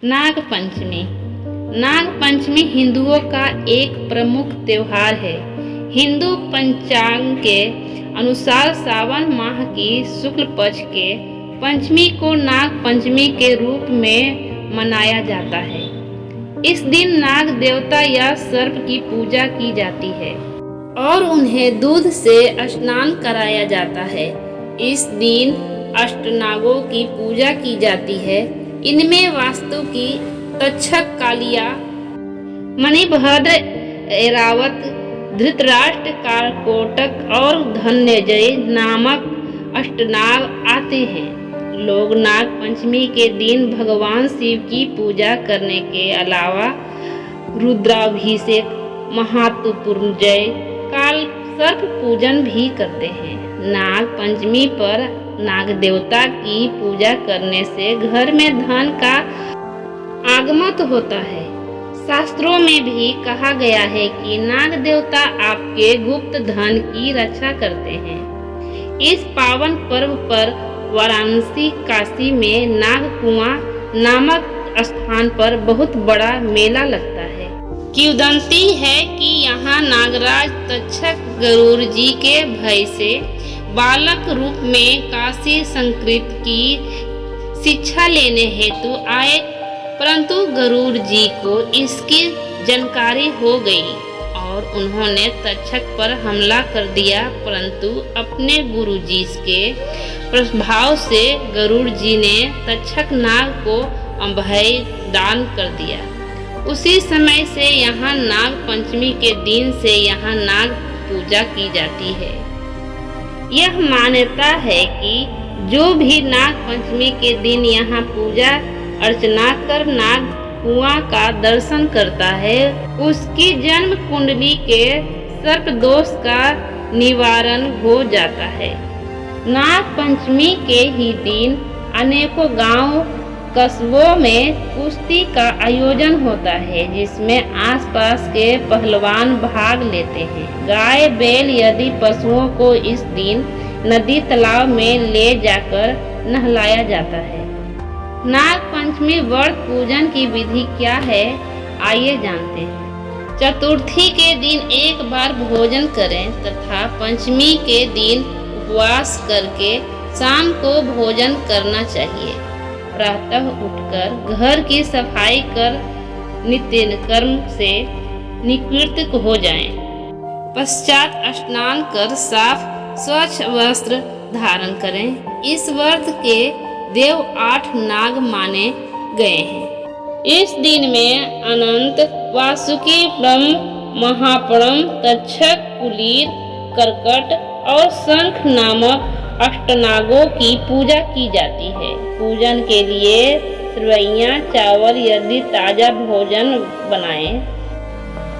नाग पंचमी। नाग पंचमी हिंदुओं का एक प्रमुख त्योहार है। हिंदू पंचांग के अनुसार सावन माह की शुक्ल पक्ष के पंचमी को नाग पंचमी के रूप में मनाया जाता है। इस दिन नाग देवता या सर्प की पूजा की जाती है और उन्हें दूध से स्नान कराया जाता है। इस दिन अष्टनागों की पूजा की जाती है। इनमें वास्तु की तक्षक, कालिया, मणिभद्र, ऐरावत, धृतराष्ट्र, कालकोटक और धनंजय नामक अष्टनाग आते हैं। लोग नाग पंचमी के दिन भगवान शिव की पूजा करने के अलावा रुद्राभिषेक, महातुपुर्जय, काल सर्प पूजन भी करते हैं। नाग पंचमी पर नाग देवता की पूजा करने से घर में धन का आगमन होता है। शास्त्रों में भी कहा गया है कि नाग देवता आपके गुप्त धन की रक्षा करते हैं। इस पावन पर्व पर वाराणसी, काशी में नाग कुआं नामक स्थान पर बहुत बड़ा मेला लगता है। किंवदंती है कि यहाँ नागराज तक्षक गरुड़ जी के भय से बालक रूप में काशी संस्कृत की शिक्षा लेने हेतु आए, परंतु गरुड़ जी को इसकी जानकारी हो गई और उन्होंने तक्षक पर हमला कर दिया। परंतु अपने गुरु जी के प्रभाव से गरुड़ जी ने तक्षक नाग को अभय दान कर दिया। उसी समय से यहाँ नाग पंचमी के दिन से यहाँ नाग पूजा की जाती है। यह मान्यता है कि जो भी नाग पंचमी के दिन यहाँ पूजा अर्चना कर नाग कुआं का दर्शन करता है, उसकी जन्म कुंडली के सर्प दोष का निवारण हो जाता है। नाग पंचमी के ही दिन अनेकों गांव कस्बों में कुश्ती का आयोजन होता है, जिसमें आसपास के पहलवान भाग लेते हैं। गाय बैल यदि पशुओं को इस दिन नदी तालाब में ले जाकर नहलाया जाता है। नाग पंचमी व्रत पूजन की विधि क्या है, आइए जानते हैं। चतुर्थी के दिन एक बार भोजन करें तथा पंचमी के दिन उपवास करके शाम को भोजन करना चाहिए। प्रातः उठकर घर की सफाई कर नित्य कर्म से निवृत्त हो जाएं। पश्चात स्नान कर साफ स्वच्छ वस्त्र धारण करें। इस व्रत के देव 8 नाग माने गए हैं। इस दिन में अनंत, वासुकी, ब्रह्म, महापरम, तक्षक, कुलीर, कर्कट और शंख नामक अष्टनागों की पूजा की जाती है। पूजन के लिए सेवइयां, चावल यदि ताजा भोजन बनाएं।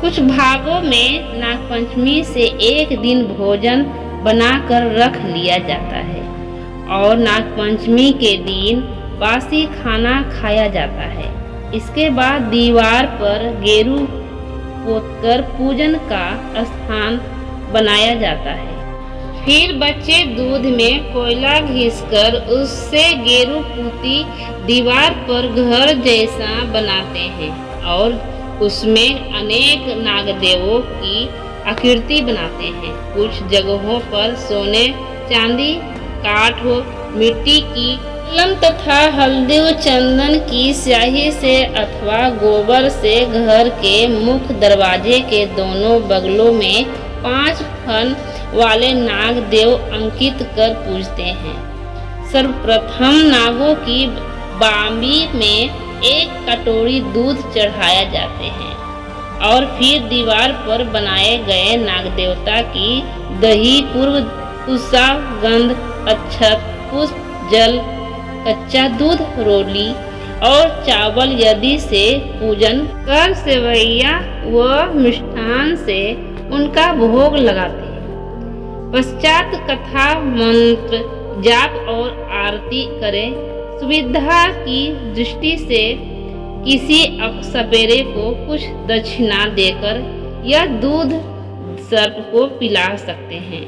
कुछ भागों में नागपंचमी से एक दिन भोजन बनाकर रख लिया जाता है और नागपंचमी के दिन बासी खाना खाया जाता है। इसके बाद दीवार पर गेरू पोतकर पूजन का स्थान बनाया जाता है। फिर बच्चे दूध में कोयला घिसकर उससे गेरू पूती दीवार पर घर जैसा बनाते हैं और उसमें अनेक नागदेवों की आकृति बनाते हैं। कुछ जगहों पर सोने, चांदी, काठ, मिट्टी की कलम तथा हल्दी व चंदन की स्याही से अथवा गोबर से घर के मुख्य दरवाजे के दोनों बगलों में 5 फन वाले नाग देव अंकित कर पूजते हैं। सर्वप्रथम नागों की बामी में एक कटोरी दूध चढ़ाया जाते हैं और फिर दीवार पर बनाए गए नाग देवता की दही, पूर्व कुसा, गंध, अक्षत, पुष्प, जल, कच्चा दूध, रोली और चावल यदि से पूजन कर सेवइया व मिष्ठान से उनका भोग लगाते हैं। पश्चात कथा, मंत्र, जाप और आरती करें। सुविधा की दृष्टि से किसी सपेरे को कुछ दक्षिणा देकर यह दूध सर्प को पिला सकते हैं।